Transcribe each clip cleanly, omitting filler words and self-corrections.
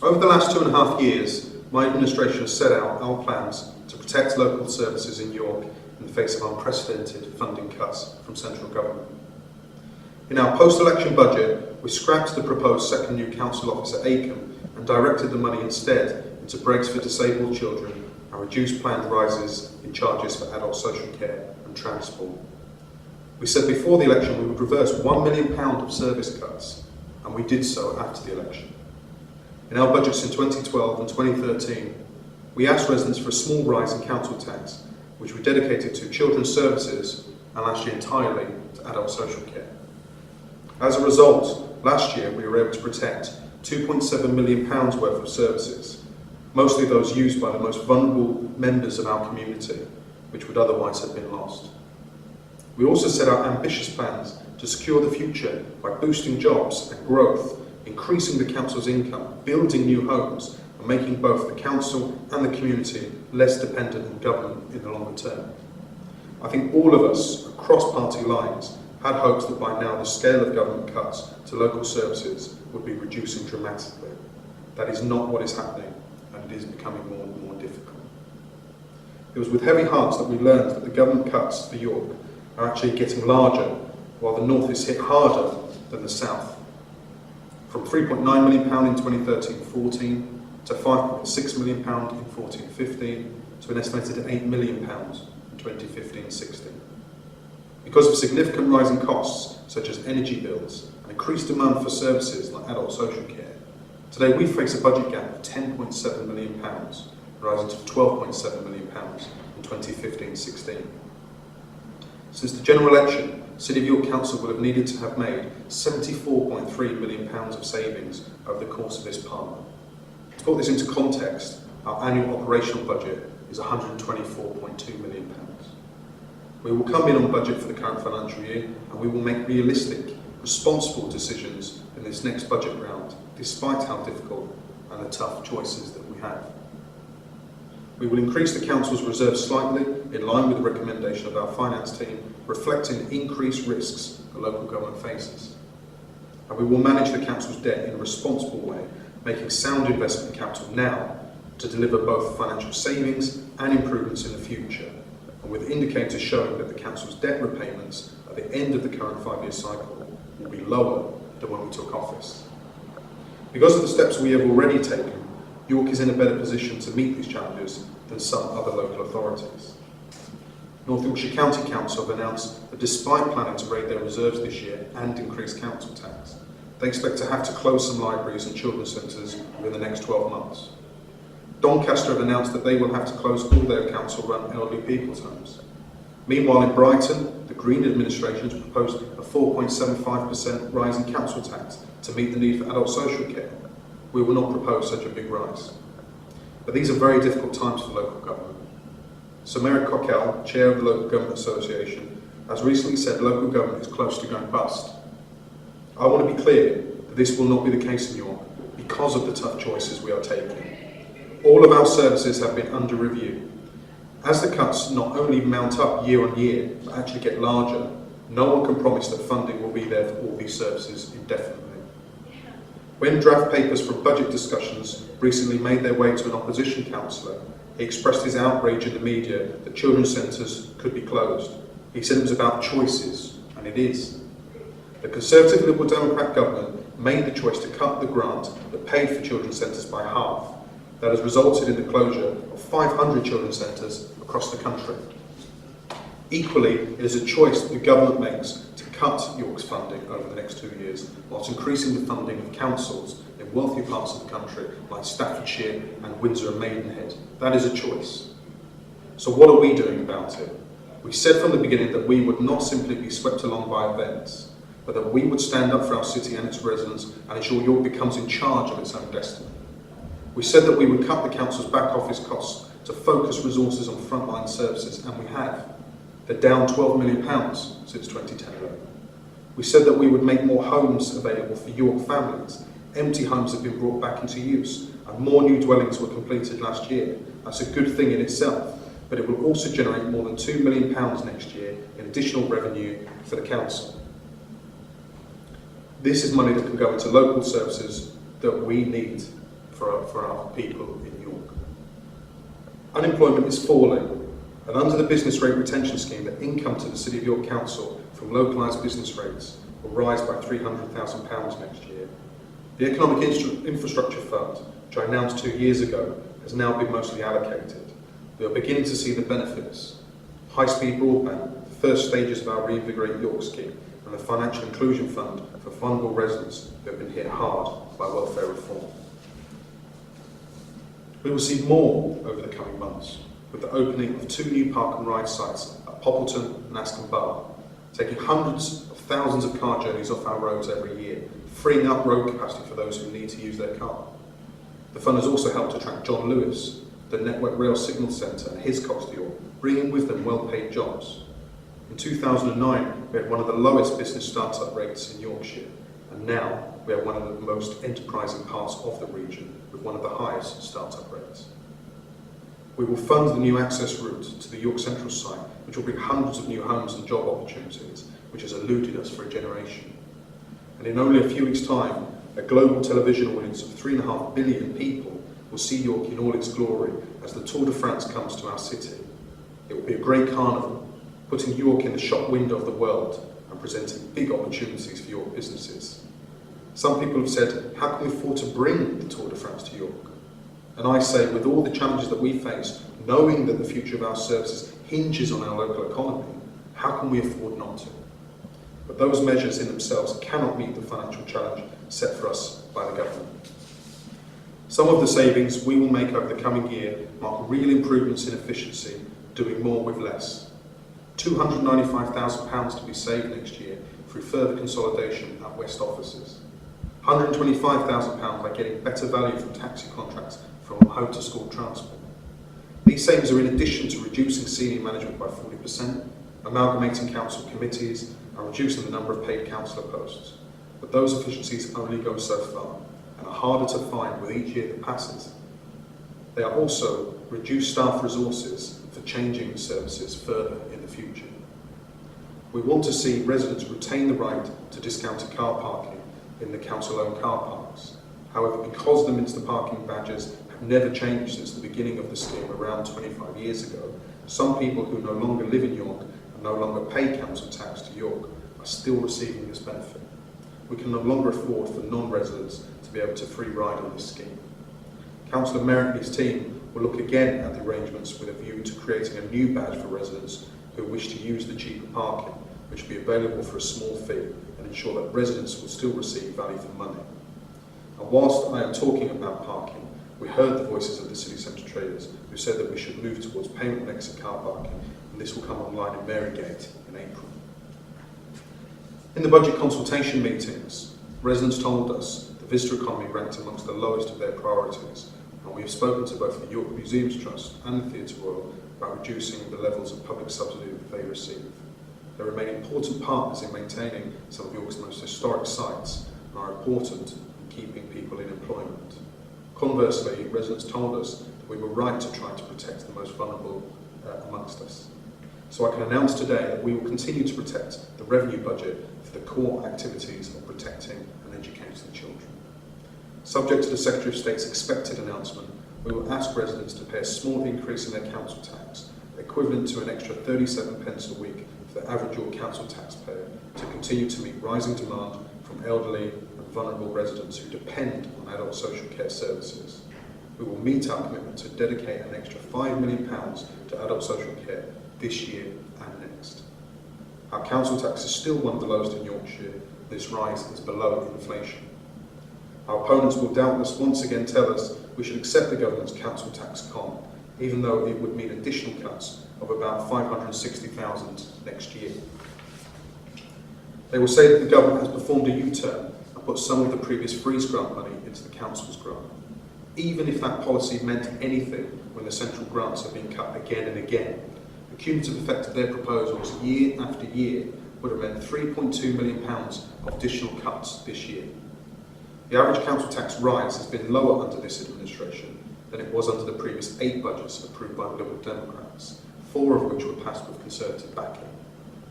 Over the last 2.5 years, my administration has set out our plans to protect local services in York in the face of unprecedented funding cuts from central government. In our post-election budget, we scrapped the proposed second new council office at Acomb and directed the money instead into breaks for disabled children and reduced planned rises in charges for adult social care and transport. We said before the election we would reverse £1 million of service cuts, and we did so after the election. In our budgets in 2012 and 2013, we asked residents for a small rise in council tax, which we dedicated to children's services and last year entirely to adult social care. As a result, last year we were able to protect £2.7 million worth of services, mostly those used by the most vulnerable members of our community, which would otherwise have been lost. We also set out ambitious plans to secure the future by boosting jobs and growth, increasing the council's income, building new homes, and making both the council and the community less dependent on government in the longer term. I think all of us, across party lines, had hopes that by now the scale of government cuts to local services would be reducing dramatically. That is not what is happening, and it is becoming more and more difficult. It was with heavy hearts that we learned that the government cuts for York are actually getting larger, while the north is hit harder than the south. From £3.9 million in 2013-14 to £5.6 million in 14-15 to an estimated £8 million in 2015-16. Because of significant rising costs such as energy bills and increased demand for services like adult social care, today we face a budget gap of £10.7 million, rising to £12.7 million in 2015-16. Since the general election, City of York Council will have needed to have made £74.3 million of savings over the course of this parliament. To put this into context, our annual operational budget is £124.2 million. We will come in on budget for the current financial year, and we will make realistic, responsible decisions in this next budget round, despite how difficult and the tough choices that we have. We will increase the Council's reserves slightly, in line with the recommendation of our finance team, reflecting the increased risks the local government faces. And we will manage the Council's debt in a responsible way, making sound investment capital now to deliver both financial savings and improvements in the future, and with indicators showing that the Council's debt repayments at the end of the current 5-year cycle will be lower than when we took office. Because of the steps we have already taken, York is in a better position to meet these challenges than some other local authorities. North Yorkshire County Council have announced that despite planning to raid their reserves this year and increase council tax, they expect to have to close some libraries and children's centres within the next 12 months. Doncaster have announced that they will have to close all their council-run elderly people's homes. Meanwhile, in Brighton, the Green administration has proposed a 4.75% rise in council tax to meet the need for adult social care. We will not propose such a big rise. But these are very difficult times for local government. Sir Merrick Cockell, chair of the Local Government Association, has recently said local government is close to going bust. I want to be clear that this will not be the case in York because of the tough choices we are taking. All of our services have been under review. As the cuts not only mount up year on year, but actually get larger, no one can promise that funding will be there for all these services indefinitely. When draft papers from budget discussions recently made their way to an opposition councillor, he expressed his outrage in the media that children's centres could be closed. He said it was about choices, and it is. The Conservative Liberal Democrat government made the choice to cut the grant that paid for children's centres by half. That has resulted in the closure of 500 children's centres across the country. Equally, it is a choice that the government makes to cut York's funding over the next 2 years, whilst increasing the funding of councils in wealthy parts of the country like Staffordshire and Windsor and Maidenhead. That is a choice. So what are we doing about it? We said from the beginning that we would not simply be swept along by events, but that we would stand up for our city and its residents and ensure York becomes in charge of its own destiny. We said that we would cut the council's back office costs to focus resources on frontline services, and we have. They're down £12 million since 2010-11. We said that we would make more homes available for York families. Empty homes have been brought back into use, and more new dwellings were completed last year. That's a good thing in itself, but it will also generate more than £2 million next year in additional revenue for the council. This is money that can go into local services that we need for our people in York. Unemployment is falling, and under the business rate retention scheme, the income to the City of York Council from localised business rates will rise by £300,000 next year. The Economic Infrastructure Fund, which I announced 2 years ago, has now been mostly allocated. We are beginning to see the benefits. High-speed broadband, the first stages of our Reinvigorate York scheme, and the Financial Inclusion Fund for vulnerable residents who have been hit hard by welfare reform. We will see more over the coming months, with the opening of 2 new park and ride sites at Poppleton and Aston Bar, taking hundreds of thousands of car journeys off our roads every year, freeing up road capacity for those who need to use their car. The fund has also helped attract John Lewis, the Network Rail Signal Centre and Hiscox to York, bringing with them well-paid jobs. In 2009, we had one of the lowest business startup rates in Yorkshire, and now we are one of the most enterprising parts of the region with one of the highest startup rates. We will fund the new access route to the York Central site, which will bring hundreds of new homes and job opportunities, which has eluded us for a generation. And in only a few weeks' time, a global television audience of 3.5 billion people will see York in all its glory as the Tour de France comes to our city. It will be a great carnival, putting York in the shop window of the world and presenting big opportunities for York businesses. Some people have said, how can we afford to bring the Tour de France to York? And I say, with all the challenges that we face, knowing that the future of our services hinges on our local economy, how can we afford not to? But those measures in themselves cannot meet the financial challenge set for us by the government. Some of the savings we will make over the coming year mark real improvements in efficiency, doing more with less. £295,000 to be saved next year through further consolidation at West offices. £125,000 by getting better value from taxi contracts from home to school transport. These savings are in addition to reducing senior management by 40%, amalgamating council committees, and reducing the number of paid councillor posts. But those efficiencies only go so far and are harder to find with each year that passes. They are also reduced staff resources for changing services further in the future. We want to see residents retain the right to discounted car parking in the council-owned car parks. However, because the Minster parking badges have never changed since the beginning of the scheme around 25 years ago, some people who no longer live in York and no longer pay council tax to York are still receiving this benefit. We can no longer afford for non-residents to be able to free ride on this scheme. Councillor Merritt and his team will look again at the arrangements with a view to creating a new badge for residents who wish to use the cheaper parking, which will be available for a small fee and ensure that residents will still receive value for money. And whilst I am talking about parking, we heard the voices of the city centre traders who said that we should move towards payment on exit car parking, and this will come online in Marygate in April. In the budget consultation meetings, residents told us the visitor economy ranked amongst the lowest of their priorities, and we have spoken to both the York Museums Trust and the Theatre Royal about reducing the levels of public subsidy that they receive. They remain important partners in maintaining some of York's most historic sites and are important in keeping people in employment. Conversely, residents told us that we were right to try to protect the most vulnerable amongst us. So I can announce today that we will continue to protect the revenue budget for the core activities of protecting and educating children. Subject to the Secretary of State's expected announcement, we will ask residents to pay a small increase in their council tax, equivalent to an extra 37 pence a week for the average York council taxpayer, to continue to meet rising demand from elderly and vulnerable residents who depend on adult social care services. We will meet our commitment to dedicate an extra £5 million to adult social care this year and next. Our council tax is still one of the lowest in Yorkshire. This rise is below inflation. Our opponents will doubtless once again tell us we should accept the government's council tax con, even though it would mean additional cuts of about £560,000 next year. They will say that the government has performed a U-turn and put some of the previous freeze grant money into the council's grant. Even if that policy meant anything when the central grants have been cut again and again, the cumulative effect of their proposals year after year would have meant £3.2 million of additional cuts this year. The average council tax rise has been lower under this administration than it was under the previous 8 budgets approved by the Liberal Democrats, 4 of which were passed with Conservative backing.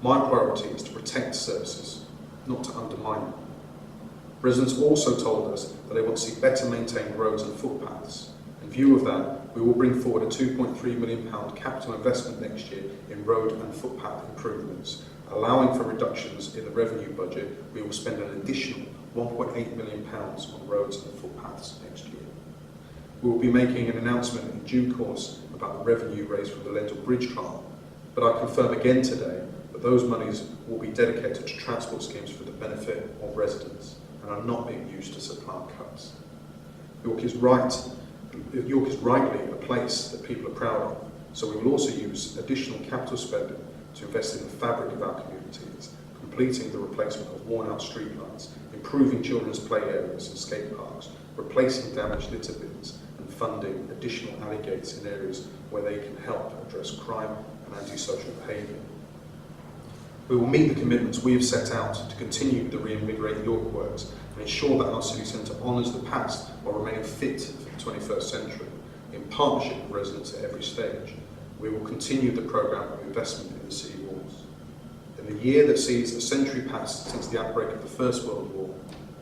My priority is to protect services, not to undermine them. Residents also told us that they want to see better maintained roads and footpaths. In view of that, we will bring forward a £2.3 million capital investment next year in road and footpath improvements. Allowing for reductions in the revenue budget, we will spend an additional £1.8 million on roads and footpaths next year. We will be making an announcement in due course about the revenue raised from the Lendal Bridge trial, but I confirm again today that those monies will be dedicated to transport schemes for the benefit of residents and are not being used to supplant cuts. York is rightly a place that people are proud of, so we will also use additional capital spending to invest in the fabric of our communities, completing the replacement of worn-out streetlights, improving children's play areas and skate parks, replacing damaged litter bins, and funding additional alley gates in areas where they can help address crime and antisocial behaviour. We will meet the commitments we have set out to continue the Reinvigorate York works and ensure that our city centre honours the past while remaining fit for the 21st century, in partnership with residents at every stage. We will continue the programme of investment in the city walls. In the year that sees a century pass since the outbreak of the First World War,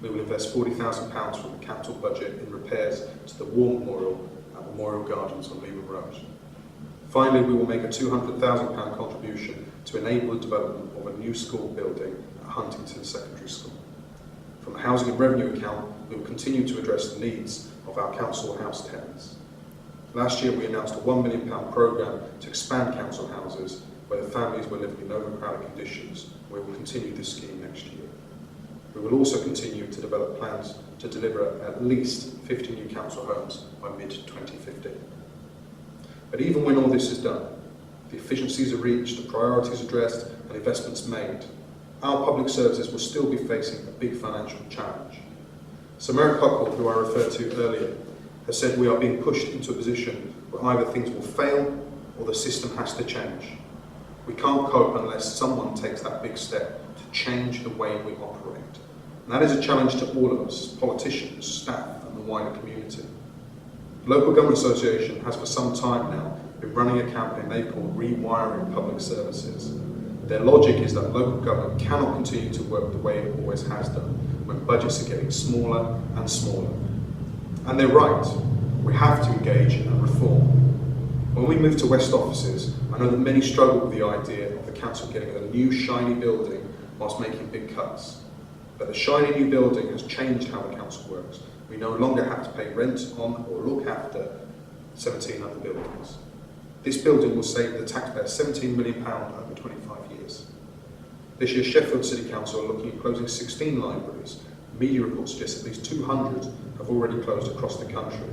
we will invest £40,000 from the capital budget in repairs to the War Memorial at Memorial Gardens on Lehman Road. Finally, we will make a £200,000 contribution to enable the development of a new school building at Huntington Secondary School. From the Housing and Revenue account, we will continue to address the needs of our council house tenants. Last year, we announced a £1 million programme to expand council houses where the families were living in overcrowded conditions. We will continue this scheme next year. We will also continue to develop plans to deliver at least 50 new council homes by mid-2015. But even when all this is done, the efficiencies are reached, the priorities addressed and investments made, our public services will still be facing a big financial challenge. Sir Merrick Huckle, who I referred to earlier, has said we are being pushed into a position where either things will fail or the system has to change. We can't cope unless someone takes that big step to change the way we operate. And that is a challenge to all of us, politicians, staff and the wider community. The Local Government Association has for some time now been running a campaign they call Rewiring Public Services. Their logic is that local government cannot continue to work the way it always has done when budgets are getting smaller and smaller. And they're right, we have to engage and reform. When we moved to West offices, I know that many struggle with the idea of the council getting a new shiny building whilst making big cuts. But the shiny new building has changed how the council works. We no longer have to pay rent on or look after 17 other buildings. This building will save the taxpayer £17 million over 25 years. This year, Sheffield City Council are looking at closing 16 libraries. Media reports suggest at least 200 have already closed across the country.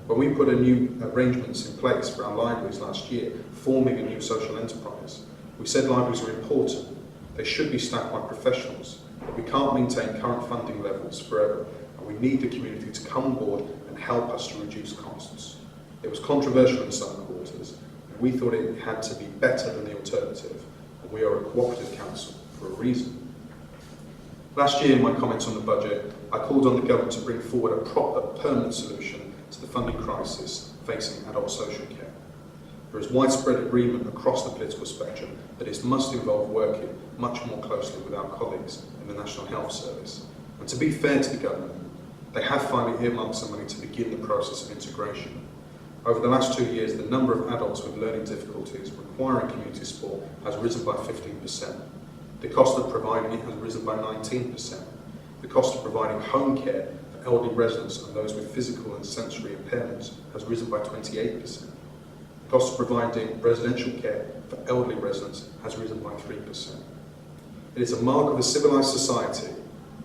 When we put new arrangements in place for our libraries last year, forming a new social enterprise, we said libraries are important. They should be staffed by professionals, but we can't maintain current funding levels forever, and we need the community to come on board and help us to reduce costs. It was controversial in some quarters, and we thought it had to be better than the alternative, and we are a cooperative council for a reason. Last year, in my comments on the budget, I called on the government to bring forward a proper, permanent solution to the funding crisis facing adult social care. There is widespread agreement across the political spectrum that this must involve working much more closely with our colleagues in the National Health Service. And to be fair to the government, they have finally earmarked some money to begin the process of integration. Over the last 2 years, the number of adults with learning difficulties requiring community support has risen by 15%. The cost of providing it has risen by 19%. The cost of providing home care for elderly residents and those with physical and sensory impairments has risen by 28%. The cost of providing residential care for elderly residents has risen by 3%. It is a mark of a civilised society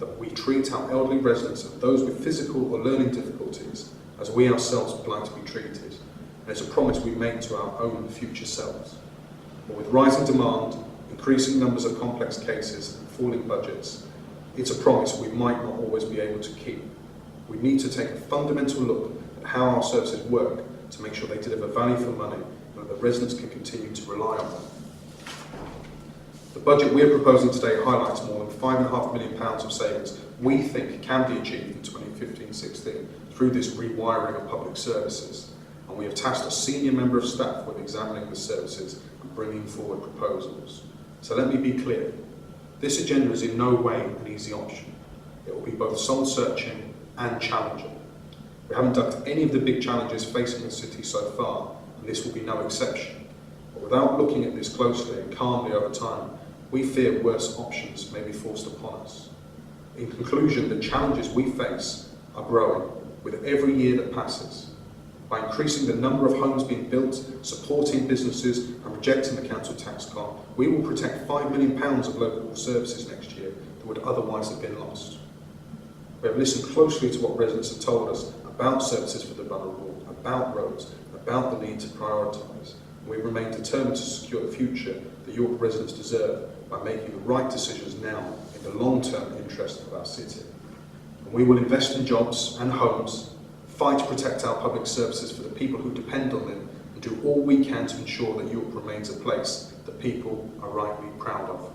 that we treat our elderly residents and those with physical or learning difficulties as we ourselves would like to be treated. And it's a promise we make to our own future selves. But with rising demand, increasing numbers of complex cases and falling budgets, it's a promise we might not always be able to keep. We need to take a fundamental look at how our services work to make sure they deliver value for money and that the residents can continue to rely on them. The budget we are proposing today highlights more than £5.5 million of savings we think can be achieved in 2015-16 through this rewiring of public services. And we have tasked a senior member of staff with examining the services and bringing forward proposals. So let me be clear, this agenda is in no way an easy option. It will be both soul-searching and challenging. We haven't ducked any of the big challenges facing the city so far, and this will be no exception. But without looking at this closely and calmly over time, we fear worse options may be forced upon us. In conclusion, the challenges we face are growing with every year that passes. By increasing the number of homes being built, supporting businesses and rejecting the council tax cut, we will protect £5 million of local services next year that would otherwise have been lost. We have listened closely to what residents have told us about services for the vulnerable, about roads, about the need to prioritise. We remain determined to secure the future that York residents deserve by making the right decisions now in the long-term interest of our city. And we will invest in jobs and homes, fight to protect our public services for the people who depend on them, and do all we can to ensure that York remains a place that people are rightly proud of.